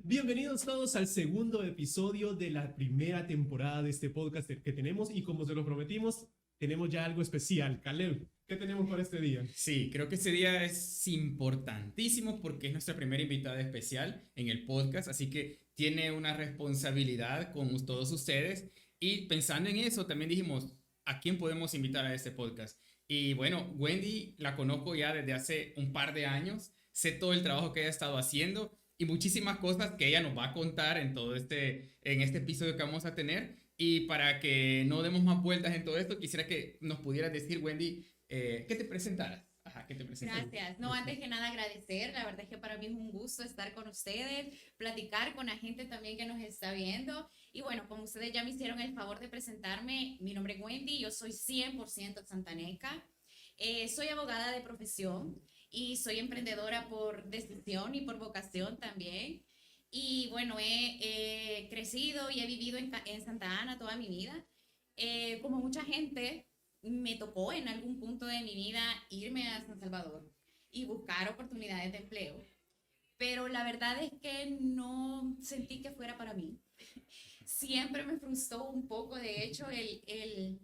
Bienvenidos todos al segundo episodio de la primera temporada de este podcast que tenemos y como se lo prometimos, tenemos ya algo especial. Caleb, ¿qué tenemos para este día? Sí, creo que ese día es importantísimo porque es nuestra primera invitada especial en el podcast, así que tiene una responsabilidad con todos ustedes. Y pensando en eso, también dijimos, ¿a quién podemos invitar a este podcast? Y bueno, Wendy la conozco ya desde hace un par de años, sé todo el trabajo que ella ha estado haciendo y muchísimas cosas que ella nos va a contar en este episodio que vamos a tener. Y para que no demos más vueltas en todo esto, quisiera que nos pudieras decir, Wendy, que te presentaras. Ajá, que te presentaras. Gracias. No, antes que nada agradecer. La verdad es que para mí es un gusto estar con ustedes, platicar con la gente también que nos está viendo. Y bueno, como ustedes ya me hicieron el favor de presentarme, mi nombre es Wendy, yo soy 100% santaneca. Soy abogada de profesión y soy emprendedora por decisión y por vocación también. Y bueno, he crecido y he vivido en Santa Ana toda mi vida. Como mucha gente, me tocó en algún punto de mi vida irme a San Salvador y buscar oportunidades de empleo, pero la verdad es que no sentí que fuera para mí. Siempre me frustró un poco, de hecho, el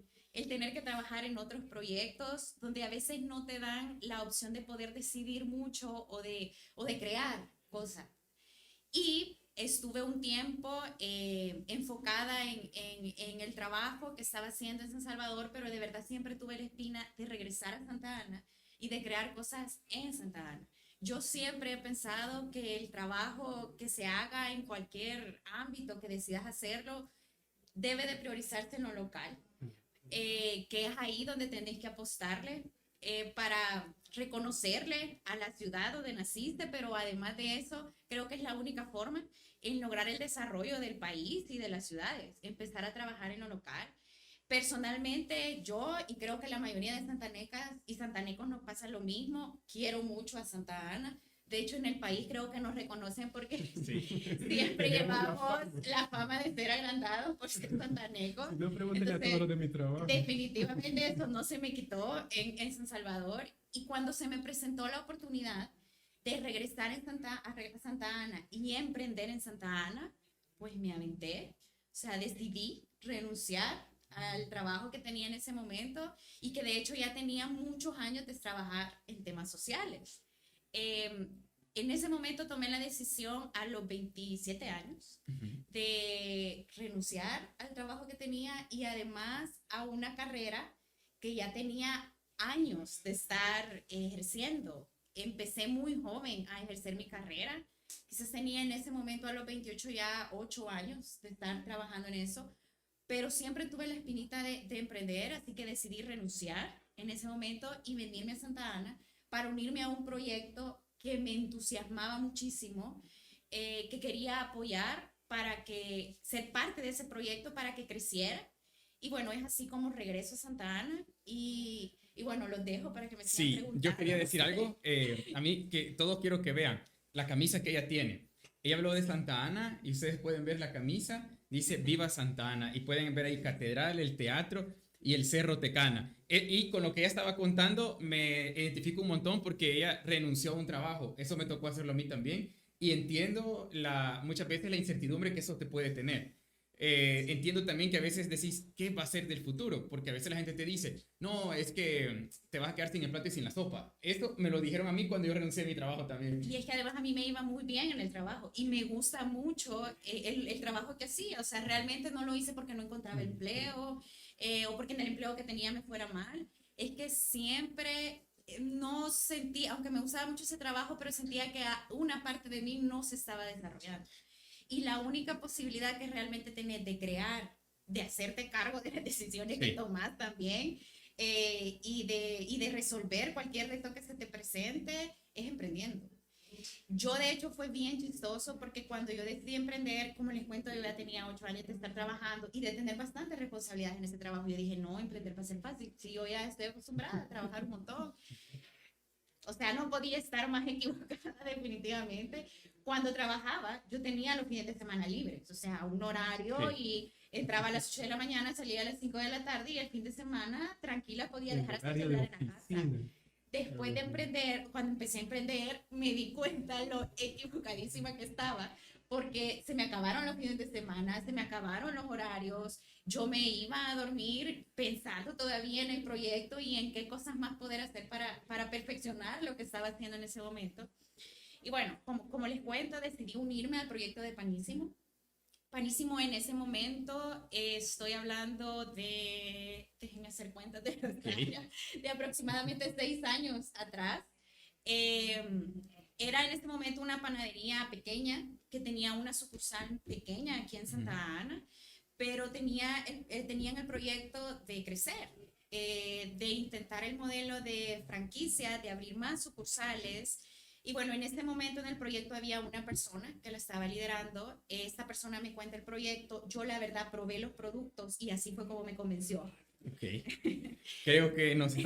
tener que trabajar en otros proyectos donde a veces no te dan la opción de poder decidir mucho o de crear cosas. Y estuve un tiempo enfocada en el trabajo que estaba haciendo en San Salvador, pero de verdad siempre tuve la espina de regresar a Santa Ana y de crear cosas en Santa Ana. Yo siempre he pensado que el trabajo que se haga en cualquier ámbito que decidas hacerlo debe de priorizarse en lo local, que es ahí donde tenés que apostarle para reconocerle a la ciudad donde naciste, pero además de eso, creo que es la única forma en lograr el desarrollo del país y de las ciudades, empezar a trabajar en lo local. Personalmente, yo y creo que la mayoría de santanecas y santanecos nos pasa lo mismo, quiero mucho a Santa Ana. De hecho, en el país creo que nos reconocen porque Sí. siempre llevamos la fama de ser agrandados por ser santanecos. No pregúntenle a todos los de mi trabajo. Definitivamente eso no se me quitó en San Salvador. Y cuando se me presentó la oportunidad de regresar a Santa Ana y emprender en Santa Ana, pues me aventé. O sea, decidí renunciar al trabajo que tenía en ese momento y que de hecho ya tenía muchos años de trabajar en temas sociales. Eh, en ese momento tomé la decisión a los 27 años de renunciar al trabajo que tenía y además a una carrera que ya tenía años de estar ejerciendo. Empecé muy joven a ejercer mi carrera. Quizás tenía en ese momento a los 28 ya 8 años de estar trabajando en eso, pero siempre tuve la espinita de emprender, así que decidí renunciar en ese momento y venirme a Santa Ana para unirme a un proyecto que me entusiasmaba muchísimo, que quería apoyar para que ser parte de ese proyecto para que creciera. Y bueno, es así como regreso a Santa Ana y bueno, los dejo para que me sigan Sí, preguntando. yo quería decir algo. A mí que todos quiero que vean la camisa que ella tiene. Ella habló de Santa Ana y ustedes pueden ver la camisa. Dice Viva Santa Ana y pueden ver ahí Catedral, el teatro y el Cerro Tecana. Y con lo que ella estaba contando me identifico un montón porque ella renunció a un trabajo. Eso me tocó hacerlo a mí también. Y entiendo muchas veces la incertidumbre que eso te puede tener. Entiendo también que a veces decís, ¿qué va a ser del futuro? Porque a veces la gente te dice, no, es que te vas a quedar sin el plato y sin la sopa. Esto me lo dijeron a mí cuando yo renuncié a mi trabajo también. Y es que además a mí me iba muy bien en el trabajo y me gusta mucho el trabajo que hacía. O sea, realmente no lo hice porque no encontraba empleo o porque en el empleo que tenía me fuera mal. Es que siempre no sentía, aunque me gustaba mucho ese trabajo, pero sentía que una parte de mí no se estaba desarrollando. Y la única posibilidad que realmente tenés de crear, de hacerte cargo de las decisiones que tomás también y de resolver cualquier reto que se te presente, es emprendiendo. Yo de hecho fue bien chistoso porque cuando yo decidí emprender, como les cuento, yo ya tenía 8 años de estar trabajando y de tener bastantes responsabilidades en ese trabajo. Yo dije, no, emprender va a ser fácil. Si yo ya estoy acostumbrada a trabajar un montón. O sea, no podía estar más equivocada definitivamente. Cuando trabajaba, yo tenía los fines de semana libres, o sea, un horario y entraba a las 8 de la mañana, salía a las 5 de la tarde y el fin de semana tranquila podía dejar hasta el celular en la casa. Después de emprender, cuando empecé a emprender, me di cuenta lo equivocadísima que estaba, porque se me acabaron los fines de semana, se me acabaron los horarios, yo me iba a dormir pensando todavía en el proyecto y en qué cosas más poder hacer para perfeccionar lo que estaba haciendo en ese momento. Y bueno, como les cuento, decidí unirme al proyecto de Panísimo. Panísimo en ese momento, estoy hablando de, déjenme hacer cuentas de los años, de aproximadamente 6 años atrás. Eh, Era en ese momento una panadería pequeña que tenía una sucursal pequeña aquí en Santa Ana, pero tenían el proyecto de crecer, de intentar el modelo de franquicia, de abrir más sucursales. Y bueno, en este momento en el proyecto había una persona que lo estaba liderando. Esta persona me cuenta el proyecto. Yo, la verdad, probé los productos y así fue como me convenció. Ok. Creo que nos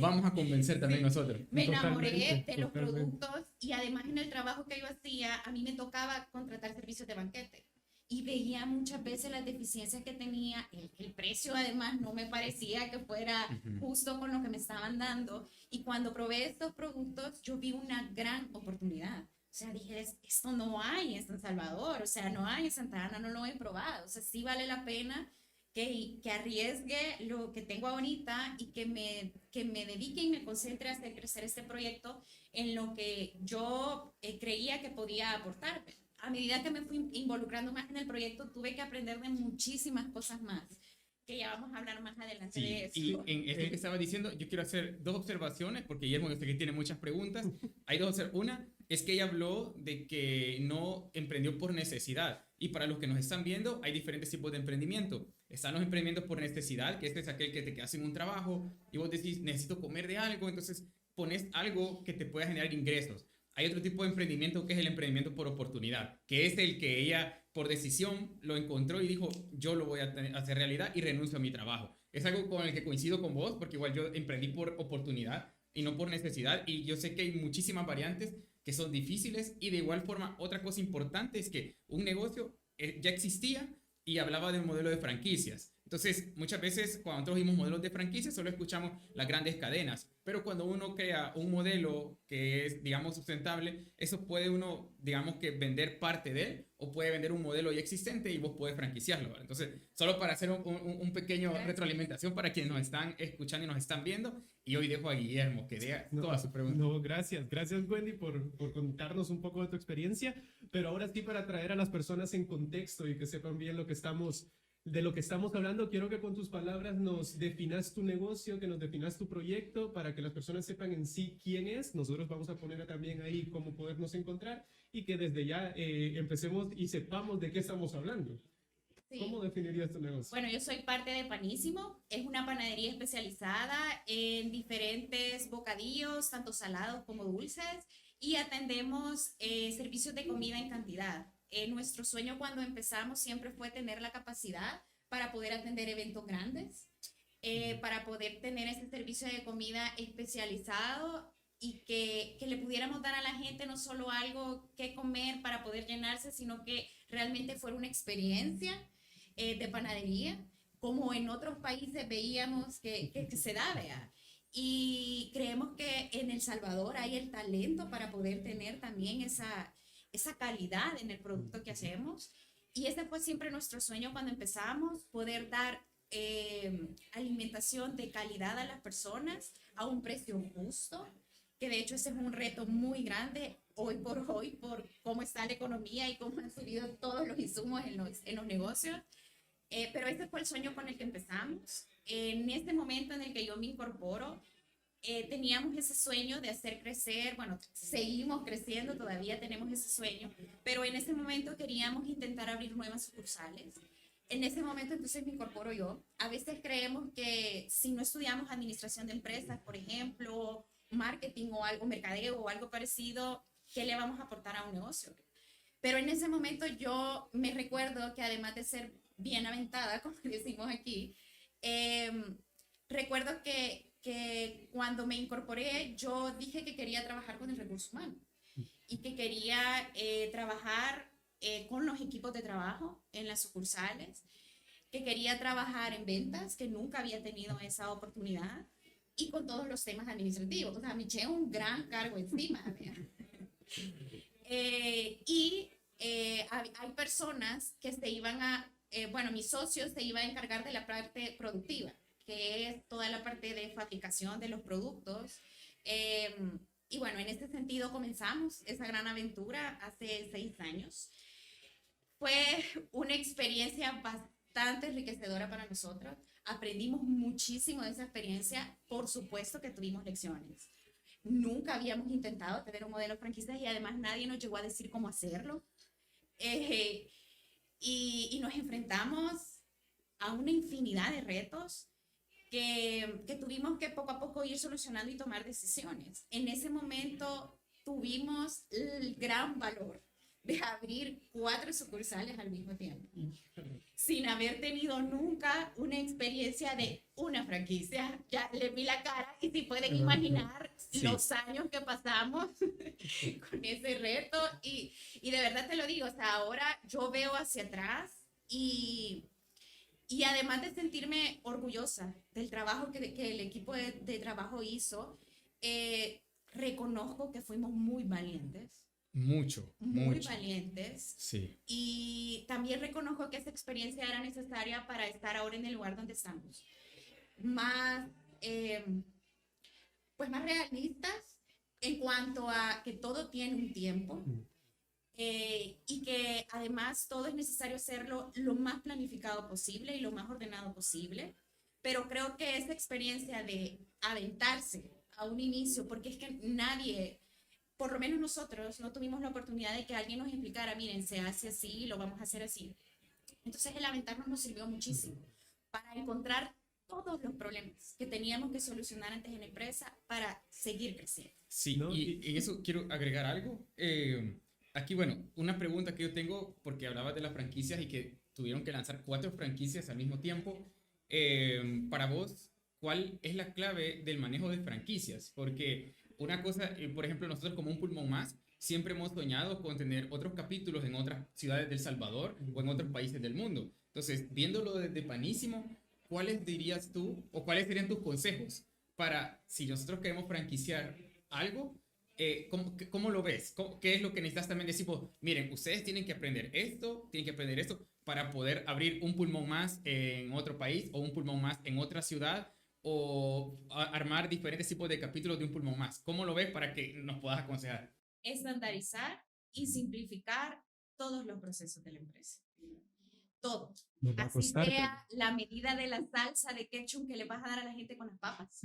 vamos a convencer también nosotros. Me enamoré Totalmente, de los totalmente. productos y además en el trabajo que yo hacía, a mí me tocaba contratar servicios de banquete. Y veía muchas veces las deficiencias que tenía, el precio además no me parecía que fuera justo con lo que me estaban dando. Y cuando probé estos productos, yo vi una gran oportunidad. O sea, dije, esto no hay en San Salvador, o sea, no hay en Santa Ana, no lo he probado. O sea, sí vale la pena que arriesgue lo que tengo ahorita y que me dedique y me concentre a hacer crecer este proyecto en lo que yo creía que podía aportarme. A medida que me fui involucrando más en el proyecto, tuve que aprender de muchísimas cosas más, que ya vamos a hablar más adelante de eso. Y en esto que estaba diciendo, yo quiero hacer dos observaciones, porque Guillermo, yo sé que tiene muchas preguntas. Hay dos. Una es que ella habló de que no emprendió por necesidad. Y para los que nos están viendo, hay diferentes tipos de emprendimiento. Están los emprendimientos por necesidad, que este es aquel que te quedas sin un trabajo y vos decís, necesito comer de algo, entonces pones algo que te pueda generar ingresos. Hay otro tipo de emprendimiento que es el emprendimiento por oportunidad, que es el que ella por decisión lo encontró y dijo, yo lo voy a hacer realidad y renuncio a mi trabajo. Es algo con el que coincido con vos, porque igual yo emprendí por oportunidad y no por necesidad, y yo sé que hay muchísimas variantes que son difíciles, y de igual forma otra cosa importante es que un negocio ya existía y hablaba del modelo de franquicias. Entonces, muchas veces cuando nosotros vimos modelos de franquicias solo escuchamos las grandes cadenas, pero cuando uno crea un modelo que es, digamos, sustentable, eso puede uno, digamos, que vender parte de él, o puede vender un modelo ya existente y vos podés franquiciarlo, ¿vale? Entonces, solo para hacer un pequeño retroalimentación para quienes nos están escuchando y nos están viendo, y hoy dejo a Guillermo que dé toda su pregunta. No, gracias. Gracias, Wendy, por contarnos un poco de tu experiencia. Pero ahora sí, para traer a las personas en contexto y que sepan bien de lo que estamos hablando, quiero que con tus palabras nos definas tu negocio, que nos definas tu proyecto, para que las personas sepan en sí quién es. Nosotros vamos a poner también ahí cómo podernos encontrar y que desde ya empecemos y sepamos de qué estamos hablando. Sí. ¿Cómo definirías tu negocio? Bueno, yo soy parte de Panísimo. Es una panadería especializada en diferentes bocadillos, tanto salados como dulces, y atendemos servicios de comida en cantidad. Nuestro sueño cuando empezamos siempre fue tener la capacidad para poder atender eventos grandes, para poder tener ese servicio de comida especializado y que le pudiéramos dar a la gente no solo algo que comer para poder llenarse, sino que realmente fuera una experiencia de panadería, como en otros países veíamos que se da, ¿vea? Y creemos que en El Salvador hay el talento para poder tener también esa calidad en el producto que hacemos. Y ese fue siempre nuestro sueño cuando empezamos, poder dar alimentación de calidad a las personas a un precio justo, que de hecho ese es un reto muy grande hoy por cómo está la economía y cómo han subido todos los insumos en los negocios. Pero ese fue el sueño con el que empezamos. En este momento en el que yo me incorporo, teníamos ese sueño de hacer crecer, bueno, seguimos creciendo, todavía tenemos ese sueño, pero en ese momento queríamos intentar abrir nuevas sucursales. En ese momento entonces me incorporo yo. A veces creemos que si no estudiamos administración de empresas, por ejemplo, marketing o algo, mercadeo o algo parecido, ¿qué le vamos a aportar a un negocio? Pero en ese momento yo me recuerdo que además de ser bien aventada, como decimos aquí, recuerdo que cuando me incorporé yo dije que quería trabajar con el recurso humano y que quería trabajar con los equipos de trabajo en las sucursales, que quería trabajar en ventas, que nunca había tenido esa oportunidad, y con todos los temas administrativos. O sea, me eché un gran cargo encima. Hay personas que se iban a, bueno, mis socios se iban a encargar de la parte productiva, que es toda la parte de fabricación de los productos. Y bueno, en este sentido comenzamos esa gran aventura hace 6 años. Fue una experiencia bastante enriquecedora para nosotros. Aprendimos muchísimo de esa experiencia. Por supuesto que tuvimos lecciones. Nunca habíamos intentado tener un modelo de franquicias y además nadie nos llegó a decir cómo hacerlo. Y nos enfrentamos a una infinidad de retos que tuvimos que poco a poco ir solucionando y tomar decisiones. En ese momento tuvimos el gran valor de abrir 4 sucursales al mismo tiempo, sin haber tenido nunca una experiencia de una franquicia. Ya le vi la cara y si pueden imaginar los años que pasamos con ese reto y de verdad te lo digo, o sea, ahora yo veo hacia atrás y además de sentirme orgullosa del trabajo que el equipo de trabajo hizo, reconozco que fuimos muy valientes. Muy valientes. Sí. Y también reconozco que esa experiencia era necesaria para estar ahora en el lugar donde estamos. Más, pues más realistas en cuanto a que todo tiene un tiempo. Y que además todo es necesario hacerlo lo más planificado posible y lo más ordenado posible, pero creo que esa experiencia de aventarse a un inicio, porque es que nadie, por lo menos nosotros, no tuvimos la oportunidad de que alguien nos explicara, miren, se hace así, lo vamos a hacer así. Entonces el aventarnos nos sirvió muchísimo para encontrar todos los problemas que teníamos que solucionar antes en la empresa para seguir creciendo. Sí, ¿no? Y en eso quiero agregar algo. Aquí, bueno, una pregunta que yo tengo, porque hablabas de las franquicias y que tuvieron que lanzar 4 franquicias al mismo tiempo. Para vos, ¿cuál es la clave del manejo de franquicias? Porque una cosa, por ejemplo, nosotros como Un Pulmón Más, siempre hemos soñado con tener otros capítulos en otras ciudades del Salvador o en otros países del mundo. Entonces, viéndolo desde Panísimo, ¿cuáles dirías tú o cuáles serían tus consejos para, si nosotros queremos franquiciar algo, ¿cómo lo ves? ¿Qué es lo que necesitas también decir? Pues, miren, ustedes tienen que aprender esto para poder abrir un pulmón más en otro país o un pulmón más en otra ciudad o armar diferentes tipos de capítulos de un pulmón más. ¿Cómo lo ves para que nos puedas aconsejar? Estandarizar y simplificar todos los procesos de la empresa. Todo. Así sea la medida de la salsa de ketchup que le vas a dar a la gente con las papas.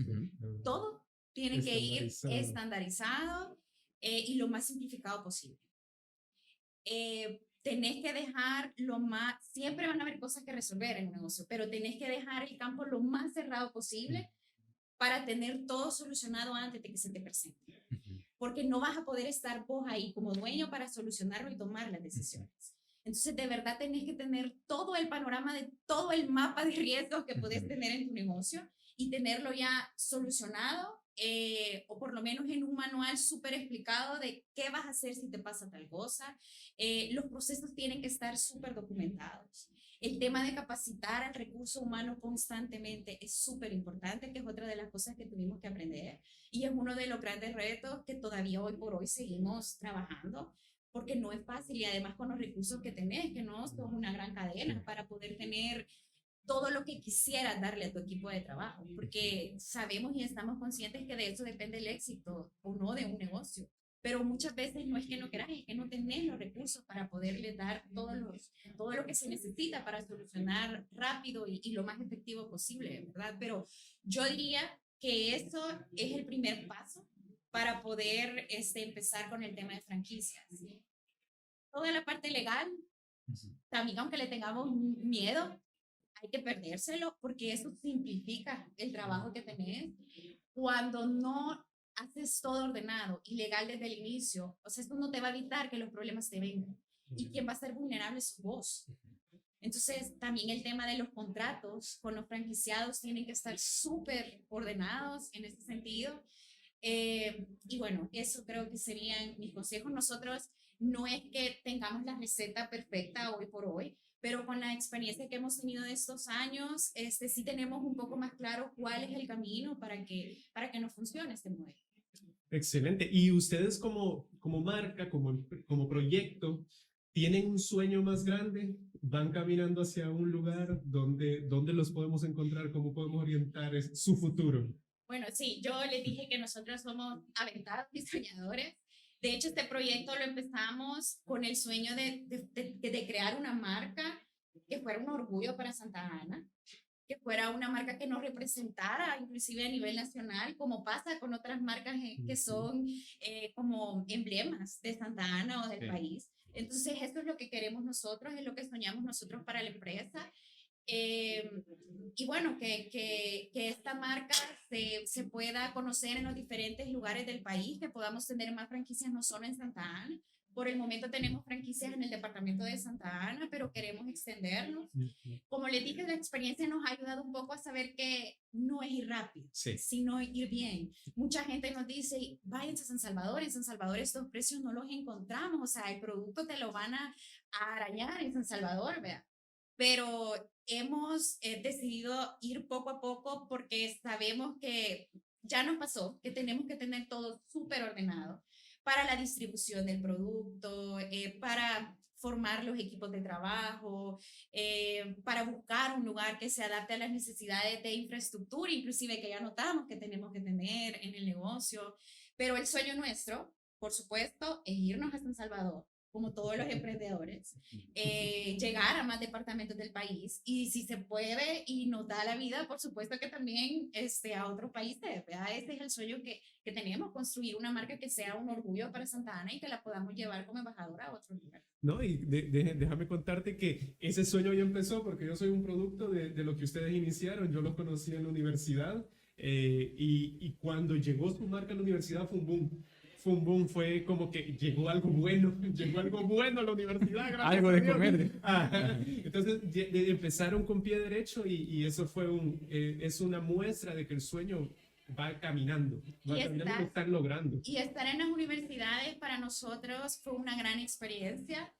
Todo tiene que ir estandarizado y lo más simplificado posible. Tenés que dejar siempre van a haber cosas que resolver en un negocio, pero tenés que dejar el campo lo más cerrado posible para tener todo solucionado antes de que se te presente. Porque no vas a poder estar vos ahí como dueño para solucionarlo y tomar las decisiones. Entonces, de verdad tenés que tener todo el panorama de todo el mapa de riesgos que podés tener en tu negocio y tenerlo ya solucionado o por lo menos en un manual súper explicado de qué vas a hacer si te pasa tal cosa. Los procesos tienen que estar súper documentados. El tema de capacitar al recurso humano constantemente es súper importante, que es otra de las cosas que tuvimos que aprender y es uno de los grandes retos que todavía hoy por hoy seguimos trabajando, porque no es fácil y además con los recursos que tenés, que no sos una gran cadena para poder tener todo lo que quisieras darle a tu equipo de trabajo, porque sabemos y estamos conscientes que de eso depende el éxito o no de un negocio. Pero muchas veces no es que no querás, es que no tenés los recursos para poderle dar todo lo que se necesita para solucionar rápido y lo más efectivo posible, ¿verdad? Pero yo diría que eso es el primer paso para poder empezar con el tema de franquicias. Toda la parte legal, también aunque le tengamos miedo, hay que perdérselo porque eso simplifica el trabajo que tenés. Cuando no haces todo ordenado y legal desde el inicio, o sea, esto no te va a evitar que los problemas te vengan. Y quien va a ser vulnerable es vos. Entonces, también el tema de los contratos con los franquiciados tienen que estar súper ordenados en ese sentido. Y bueno, eso creo que serían mis consejos. Nosotros no es que tengamos la receta perfecta hoy por hoy, pero con la experiencia que hemos tenido de estos años, sí tenemos un poco más claro cuál es el camino para que nos funcione este modelo. Excelente. Y ustedes como marca, como proyecto, ¿tienen un sueño más grande? ¿Van caminando hacia un lugar donde los podemos encontrar? ¿Cómo podemos orientar su futuro? Bueno, sí, yo les dije que nosotros somos aventados y soñadores. De hecho, este proyecto lo empezamos con el sueño de crear una marca que fuera un orgullo para Santa Ana, que fuera una marca que nos representara inclusive a nivel nacional, como pasa con otras marcas que son como emblemas de Santa Ana o del país. Entonces, esto es lo que queremos nosotros, es lo que soñamos nosotros para la empresa. Y bueno, que esta marca se pueda conocer en los diferentes lugares del país, que podamos tener más franquicias no solo en Santa Ana. Por el momento tenemos franquicias en el departamento de Santa Ana, pero queremos extendernos. Como les dije, la experiencia nos ha ayudado un poco a saber que no es ir rápido, sino ir bien. Mucha gente nos dice, váyanse a San Salvador, en San Salvador estos precios no los encontramos, o sea, el producto te lo van a arañar en San Salvador, vea. Pero hemos decidido ir poco a poco porque sabemos que ya nos pasó, que tenemos que tener todo súper ordenado para la distribución del producto, para formar los equipos de trabajo, para buscar un lugar que se adapte a las necesidades de infraestructura, inclusive que ya notamos que tenemos que tener en el negocio. Pero el sueño nuestro, por supuesto, es irnos a San Salvador, como todos los emprendedores, llegar a más departamentos del país y si se puede y nos da la vida, por supuesto que también a otros países, ¿verdad? Este es el sueño que tenemos, construir una marca que sea un orgullo para Santa Ana y que la podamos llevar como embajadora a otro lugar. No, y déjame contarte que ese sueño ya empezó porque yo soy un producto de lo que ustedes iniciaron. Yo lo conocí en la universidad y cuando llegó su marca a la universidad fue un boom. Fue un boom, fue como que llegó algo bueno a la universidad. Algo de comer. Entonces empezaron con pie derecho y eso fue es una muestra de que el sueño va caminando, lo están logrando. Y estar en las universidades para nosotros fue una gran experiencia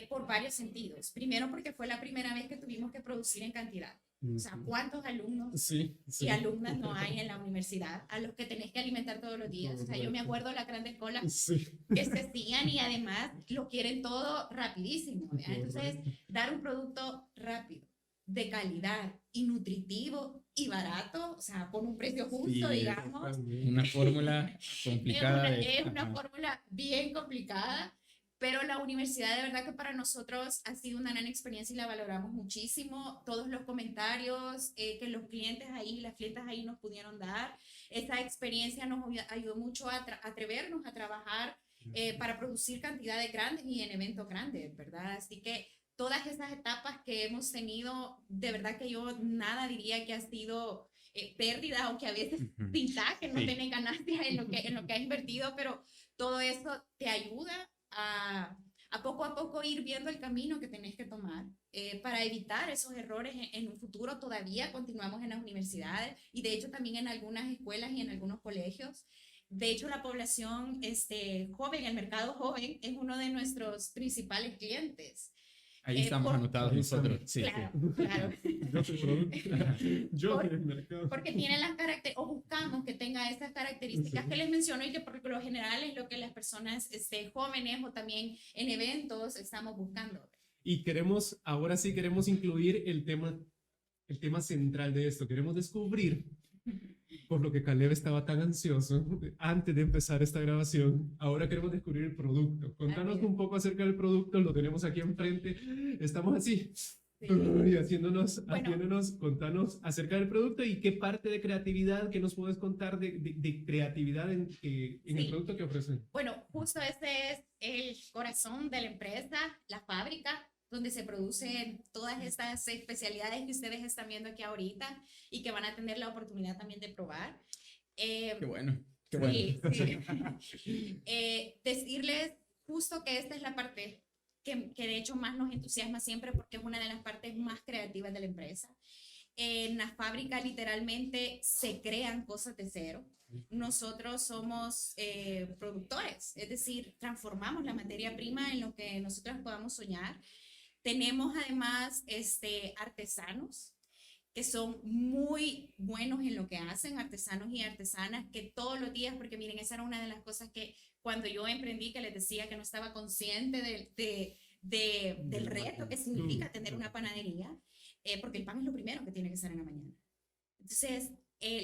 por varios sentidos. Primero porque fue la primera vez que tuvimos que producir en cantidad. O sea, ¿cuántos alumnos y alumnas no hay en la universidad a los que tenés que alimentar todos los días? O sea, yo me acuerdo de las grandes colas que se hacían y además lo quieren todo rapidísimo. Entonces, dar un producto rápido, de calidad y nutritivo y barato, o sea, con un precio justo, digamos. Una fórmula complicada. Es una fórmula bien complicada. Pero la universidad de verdad que para nosotros ha sido una gran experiencia y la valoramos muchísimo. Todos los comentarios que los clientes ahí, las clientas ahí nos pudieron dar, esa experiencia nos ayudó mucho a atrevernos a trabajar para producir cantidades grandes y en eventos grandes, ¿verdad? Así que todas esas etapas que hemos tenido, de verdad que yo nada diría que ha sido pérdida, aunque a veces pinta que no tiene ganancias en lo que ha invertido, pero todo eso te ayuda a poco ir viendo el camino que tenés que tomar para evitar esos errores en un futuro. Todavía continuamos en las universidades y de hecho también en algunas escuelas y en algunos colegios. De hecho, la población joven, el mercado joven, es uno de nuestros principales clientes. Ahí estamos anotados nosotros. Sí, claro. Yo soy producto. Yo soy el mercado. Porque tiene las características, o buscamos que tenga esas características que les menciono y que por lo general es lo que las personas jóvenes o también en eventos estamos buscando. Y ahora sí queremos incluir el tema central de esto. Queremos descubrir, por lo que Caleb estaba tan ansioso antes de empezar esta grabación, ahora queremos descubrir el producto. Contanos un poco acerca del producto, lo tenemos aquí enfrente, estamos así, y haciéndonos, contanos acerca del producto y qué parte de creatividad, qué nos puedes contar de creatividad en el producto que ofrecen. Bueno, justo ese es el corazón de la empresa, la fábrica, donde se producen todas estas especialidades que ustedes están viendo aquí ahorita y que van a tener la oportunidad también de probar. Qué bueno, qué bueno. Sí. Decirles justo que esta es la parte que de hecho más nos entusiasma siempre porque es una de las partes más creativas de la empresa. En la fábrica literalmente se crean cosas de cero. Nosotros somos productores, es decir, transformamos la materia prima en lo que nosotros podamos soñar. Tenemos además artesanos que son muy buenos en lo que hacen, artesanos y artesanas que todos los días, porque miren, esa era una de las cosas que cuando yo emprendí, que les decía que no estaba consciente del reto que significa tener una panadería, porque el pan es lo primero que tiene que ser en la mañana. Entonces,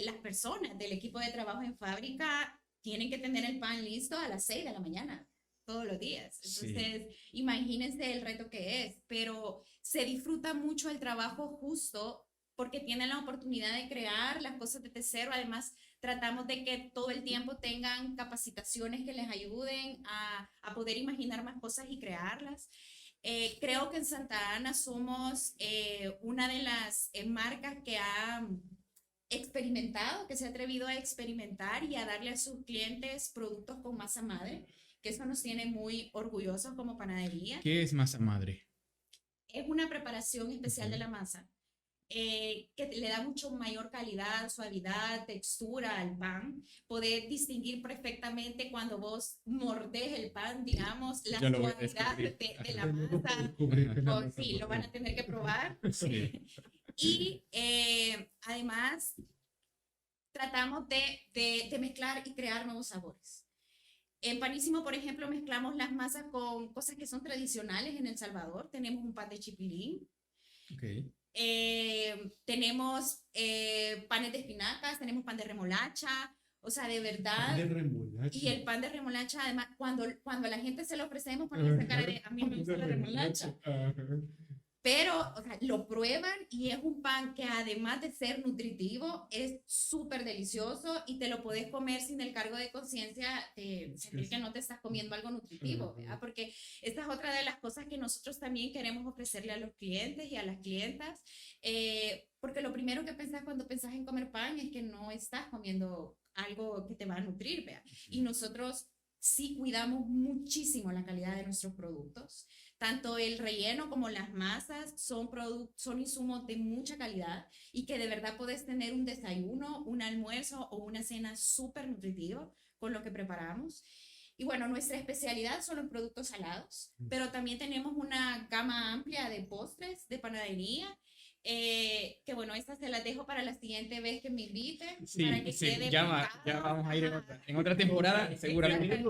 las personas del equipo de trabajo en fábrica tienen que tener el pan listo a las 6 de la mañana, todos los días. Entonces, imagínense el reto que es, pero se disfruta mucho el trabajo justo porque tienen la oportunidad de crear las cosas desde cero. Además, tratamos de que todo el tiempo tengan capacitaciones que les ayuden a poder imaginar más cosas y crearlas. Creo que en Santa Ana somos una de las marcas que ha experimentado, que se ha atrevido a experimentar y a darle a sus clientes productos con masa madre, que eso nos tiene muy orgullosos como panadería. ¿Qué es masa madre? Es una preparación especial de la masa que le da mucho mayor calidad, suavidad, textura al pan. Poder distinguir perfectamente cuando vos mordés el pan, digamos, la suavidad de la masa. Sí, lo van a tener que probar. Sí. Y además tratamos de mezclar y crear nuevos sabores. En Panísimo, por ejemplo, mezclamos las masas con cosas que son tradicionales en El Salvador. Tenemos un pan de chipilín. Okay. Tenemos panes de espinacas, tenemos pan de remolacha, o sea, de verdad. Pan de remolacha. Y el pan de remolacha, además, cuando a la gente se lo ofrecemos, ponen esa cara de, a mí me gusta la remolacha. Pero, o sea, lo prueban y es un pan que además de ser nutritivo, es súper delicioso y te lo puedes comer sin el cargo de conciencia de sentir que no te estás comiendo algo nutritivo, ¿verdad? Porque esta es otra de las cosas que nosotros también queremos ofrecerle a los clientes y a las clientas, porque lo primero que pensás cuando pensás en comer pan es que no estás comiendo algo que te va a nutrir, ¿verdad? Y nosotros sí cuidamos muchísimo la calidad de nuestros productos. Tanto el relleno como las masas son insumos de mucha calidad y que de verdad puedes tener un desayuno, un almuerzo o una cena súper nutritivo con lo que preparamos. Y bueno, nuestra especialidad son los productos salados, pero también tenemos una gama amplia de postres, de panadería, que bueno, estas se las dejo para la siguiente vez que me inviten. Sí, para que quede ya vamos a ir en otra temporada, seguramente.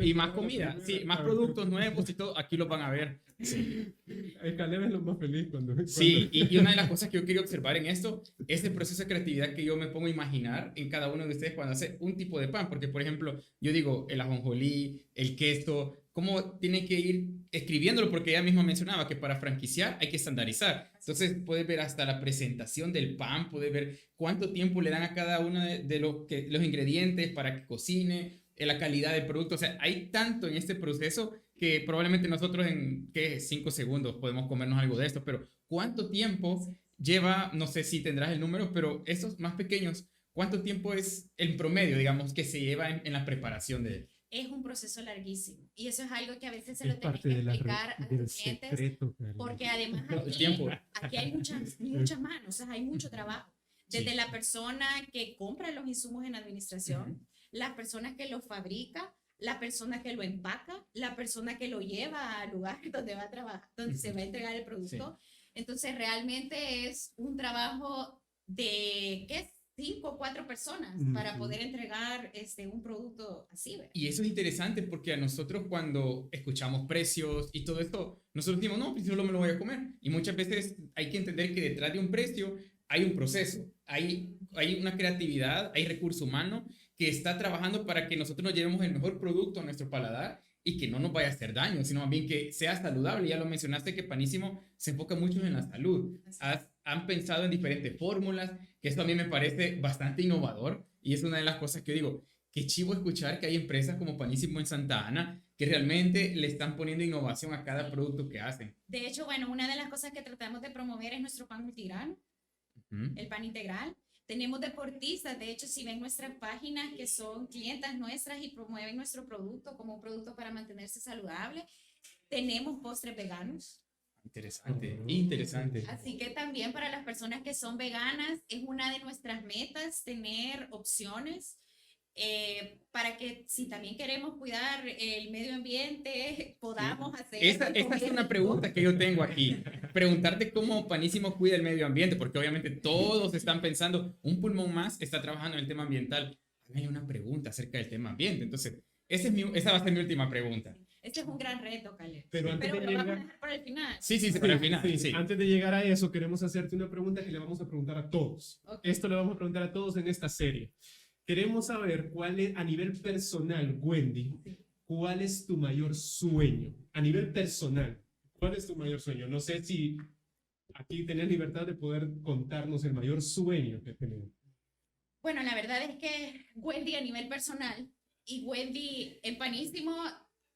Y más comida, sí, más productos nuevos y todo, aquí lo van a ver. Sí. El Caleb es lo más feliz cuando... Sí, y una de las cosas que yo quería observar en esto es el proceso de creatividad que yo me pongo a imaginar en cada uno de ustedes cuando hace un tipo de pan, porque por ejemplo, yo digo el ajonjolí, el queso, cómo tiene que ir escribiéndolo, porque ella misma mencionaba que para franquiciar hay que estandarizar. Entonces puedes ver hasta la presentación del pan, puedes ver cuánto tiempo le dan a cada uno de los ingredientes para que cocine, la calidad del producto. O sea, hay tanto en este proceso que probablemente nosotros en 5 segundos podemos comernos algo de esto, pero ¿cuánto tiempo lleva? No sé si tendrás el número, pero estos más pequeños, ¿cuánto tiempo es el promedio, digamos, que se lleva en la preparación de él? Es un proceso larguísimo y eso es algo que a veces se lo tenés que explicar a los clientes, secreto, porque además aquí hay muchas manos, o sea, hay mucho trabajo. Desde la persona que compra los insumos en administración, la persona que lo fabrica, la persona que lo empaca, la persona que lo lleva al lugar donde va a trabajar, donde se va a entregar el producto. Entonces, realmente es un trabajo de, ¿qué es? 5 o 4 personas para poder entregar un producto así, ¿verdad? Y eso es interesante porque a nosotros cuando escuchamos precios y todo esto, nosotros decimos, no, pues yo no me lo voy a comer. Y muchas veces hay que entender que detrás de un precio hay un proceso, hay una creatividad, hay recurso humano que está trabajando para que nosotros nos llevemos el mejor producto a nuestro paladar y que no nos vaya a hacer daño, sino más bien que sea saludable. Ya lo mencionaste que Panísimo se enfoca mucho en la salud. Han pensado en diferentes fórmulas, que esto a mí me parece bastante innovador y es una de las cosas que yo digo, qué chivo escuchar que hay empresas como Panísimo en Santa Ana que realmente le están poniendo innovación a cada producto que hacen. De hecho, bueno, una de las cosas que tratamos de promover es nuestro pan multigrano, el pan integral. Tenemos deportistas, de hecho, si ven nuestras páginas que son clientas nuestras y promueven nuestro producto como un producto para mantenerse saludable. Tenemos postres veganos. Interesante, interesante. Así que también para las personas que son veganas es una de nuestras metas tener opciones para que si también queremos cuidar el medio ambiente, podamos hacer. Esta es una pregunta que yo tengo aquí. Preguntarte cómo Panísimo cuida el medio ambiente, porque obviamente todos están pensando, un pulmón más está trabajando en el tema ambiental. Hay una pregunta acerca del tema ambiente. Entonces, esa va a ser mi última pregunta. Este es un gran reto, Caleb. Pero antes de lo vamos a llegar... dejar para el final. Sí, para el final. Sí, Sí. Antes de llegar a eso, queremos hacerte una pregunta que le vamos a preguntar a todos. Okay. Esto le vamos a preguntar a todos en esta serie. Queremos saber cuál es, a nivel personal, Wendy, cuál es tu mayor sueño. A nivel personal, ¿cuál es tu mayor sueño? No sé si aquí tenés libertad de poder contarnos el mayor sueño que tenés. Bueno, la verdad es que Wendy a nivel personal y Wendy en Panísimo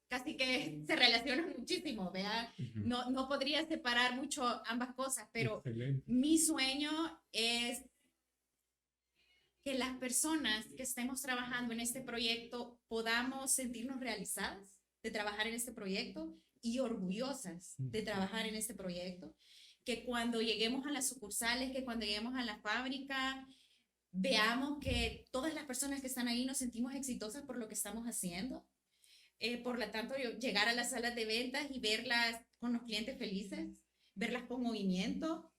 casi que se relacionan muchísimo, ¿verdad? No podría separar mucho ambas cosas, pero Excelente. mi sueño es que las personas que estemos trabajando en este proyecto podamos sentirnos realizadas de trabajar en este proyecto y orgullosas de trabajar en este proyecto, que cuando lleguemos a las sucursales, que cuando lleguemos a la fábrica, veamos que todas las personas que están ahí nos sentimos exitosas por lo que estamos haciendo. Por lo tanto, llegar a las salas de ventas y verlas con los clientes felices, verlas con movimiento,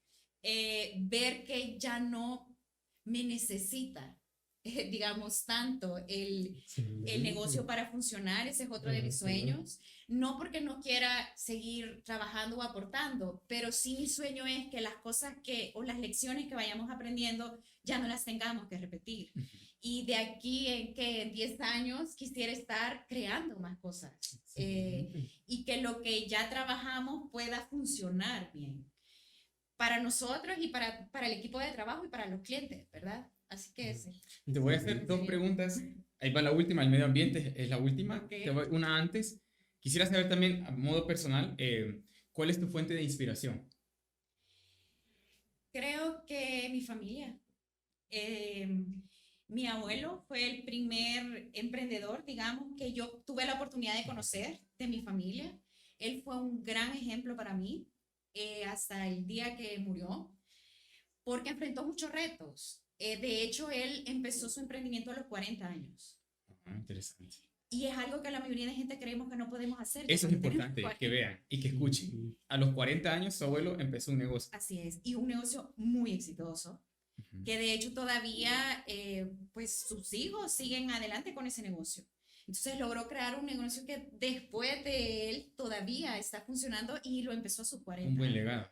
ver que ya no me necesita, digamos, tanto el negocio para funcionar. Ese es otro de mis sueños. No porque no quiera seguir trabajando o aportando, pero sí mi sueño es que las cosas o las lecciones que vayamos aprendiendo ya no las tengamos que repetir. Y de aquí en 10 años quisiera estar creando más cosas y que lo que ya trabajamos pueda funcionar bien para nosotros y para el equipo de trabajo y para los clientes, ¿verdad? Así que ese. Te voy a hacer dos preguntas. Ahí va la última, el medio ambiente es la última. Okay. Te voy, una antes. Quisiera saber también, a modo personal, ¿cuál es tu fuente de inspiración? Creo que mi familia. Mi abuelo fue el primer emprendedor, digamos, que yo tuve la oportunidad de conocer de mi familia. Él fue un gran ejemplo para mí hasta el día que murió, porque enfrentó muchos retos. De hecho, él empezó su emprendimiento a los 40 años. Interesante. Y es algo que la mayoría de gente creemos que no podemos hacer. Eso es importante, que vean y que escuchen. A los 40 años su abuelo empezó un negocio. Así es, y un negocio muy exitoso, que de hecho todavía pues sus hijos siguen adelante con ese negocio. Entonces logró crear un negocio que después de él todavía está funcionando y lo empezó a sus 40 Un buen legado.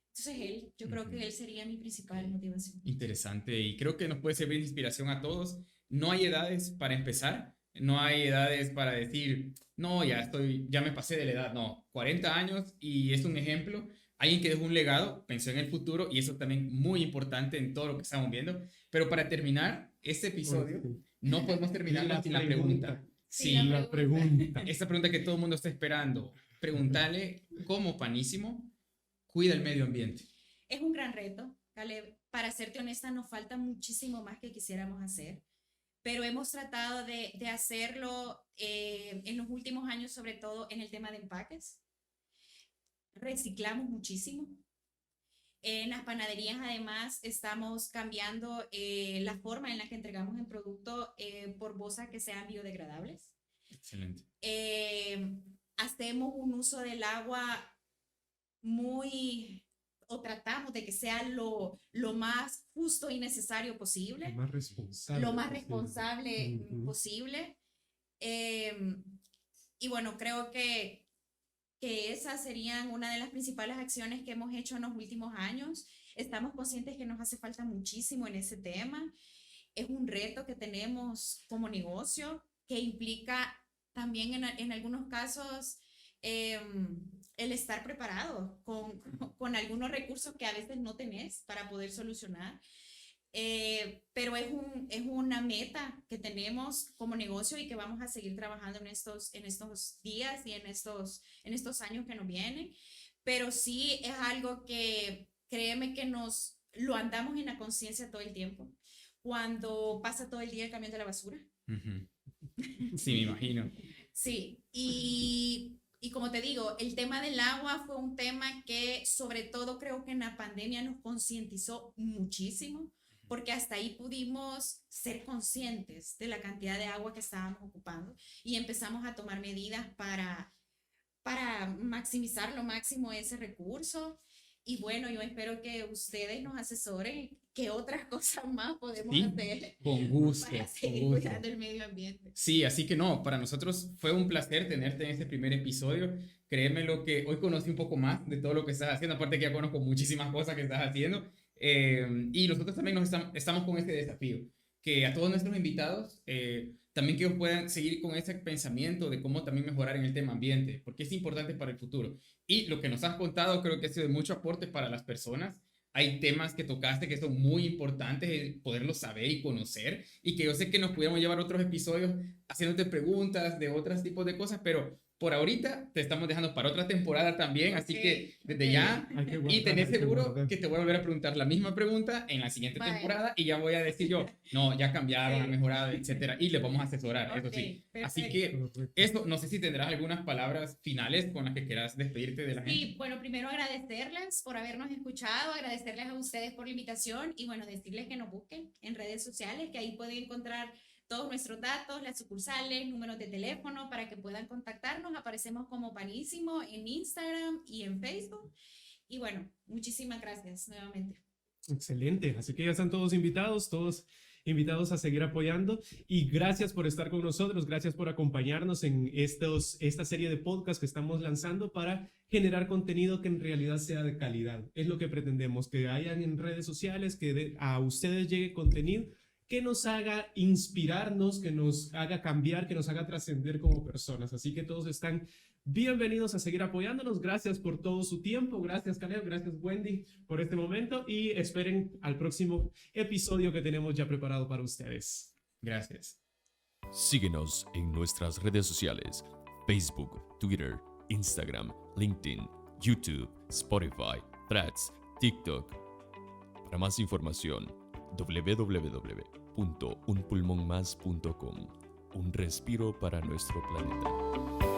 Entonces yo creo que él sería mi principal motivación. Interesante, y creo que nos puede servir de inspiración a todos. No hay edades para empezar, no hay edades para decir, no, ya me pasé de la edad. No, 40 años y es un ejemplo. Alguien que dejó un legado, pensó en el futuro, y eso también muy importante en todo lo que estamos viendo. Pero para terminar este episodio, no podemos terminarlo sin la pregunta. Sí, la pregunta. Esta pregunta que todo el mundo está esperando. Preguntarle cómo Panísimo cuida el medio ambiente. Es un gran reto, Caleb. Para serte honesta, nos falta muchísimo más que quisiéramos hacer, pero hemos tratado de hacerlo en los últimos años, sobre todo en el tema de empaques. Reciclamos muchísimo. En las panaderías, además, estamos cambiando la forma en la que entregamos el producto por bolsas que sean biodegradables. Excelente. Hacemos un uso del agua o tratamos de que sea lo más justo y necesario posible. Lo más responsable posible. Y bueno, creo que esas serían una de las principales acciones que hemos hecho en los últimos años. Estamos conscientes que nos hace falta muchísimo en ese tema. Es un reto que tenemos como negocio que implica también en algunos casos el estar preparado con algunos recursos que a veces no tenés para poder solucionar. Pero es una meta que tenemos como negocio y que vamos a seguir trabajando en estos días y en estos años que nos vienen. Pero sí es algo que créeme que lo andamos en la conciencia todo el tiempo. Cuando pasa todo el día el camión de la basura. Sí, me imagino. Sí, y Y como te digo, el tema del agua fue un tema que sobre todo creo que en la pandemia nos concientizó muchísimo, porque hasta ahí pudimos ser conscientes de la cantidad de agua que estábamos ocupando y empezamos a tomar medidas para maximizar lo máximo ese recurso. Y bueno, yo espero que ustedes nos asesoren qué otras cosas más podemos Sí, hacer con gusto, para con seguir gusto. cuidando el medio ambiente. Sí, así que no, para nosotros fue un placer tenerte en este primer episodio. Créeme lo que hoy conocí un poco más de todo lo que estás haciendo, aparte que ya conozco muchísimas cosas que estás haciendo. Y nosotros también estamos con este desafío, que a todos nuestros invitados, también que ellos puedan seguir con ese pensamiento de cómo también mejorar en el tema ambiente, porque es importante para el futuro. Y lo que nos has contado creo que ha sido de mucho aporte para las personas. Hay temas que tocaste que son muy importantes, poderlos saber y conocer, y que yo sé que nos pudiéramos llevar otros episodios haciéndote preguntas de otros tipos de cosas, pero por ahorita te estamos dejando para otra temporada también, así que desde ya, Hay que y guardar, tenés hay que seguro guardar. que te voy a volver a preguntar la misma pregunta en la siguiente Vale. temporada, y ya voy a decir yo, no, ya cambiaron, han mejorado, etcétera, y les vamos a asesorar, eso sí. Ok, Así perfecto. que Correcto. esto, no sé si tendrás algunas palabras finales con las que quieras despedirte de la gente. Sí, bueno, primero agradecerles por habernos escuchado, agradecerles a ustedes por la invitación y bueno, decirles que nos busquen en redes sociales, que ahí pueden encontrar todos nuestros datos, las sucursales, números de teléfono para que puedan contactarnos. Aparecemos como Panísimo en Instagram y en Facebook. Y bueno, muchísimas gracias nuevamente. Excelente, así que ya están todos invitados a seguir apoyando y gracias por estar con nosotros, gracias por acompañarnos en esta serie de podcasts que estamos lanzando para generar contenido que en realidad sea de calidad. Es lo que pretendemos, que hayan en redes sociales, que a ustedes llegue contenido que nos haga inspirarnos, que nos haga cambiar, que nos haga trascender como personas. Así que todos están bienvenidos a seguir apoyándonos. Gracias por todo su tiempo. Gracias, Caleb. Gracias, Wendy, por este momento. Y esperen al próximo episodio que tenemos ya preparado para ustedes. Gracias. Síguenos en nuestras redes sociales: Facebook, Twitter, Instagram, LinkedIn, YouTube, Spotify, Threads, TikTok. Para más información, www.unpulmonmas.com. Un respiro para nuestro planeta.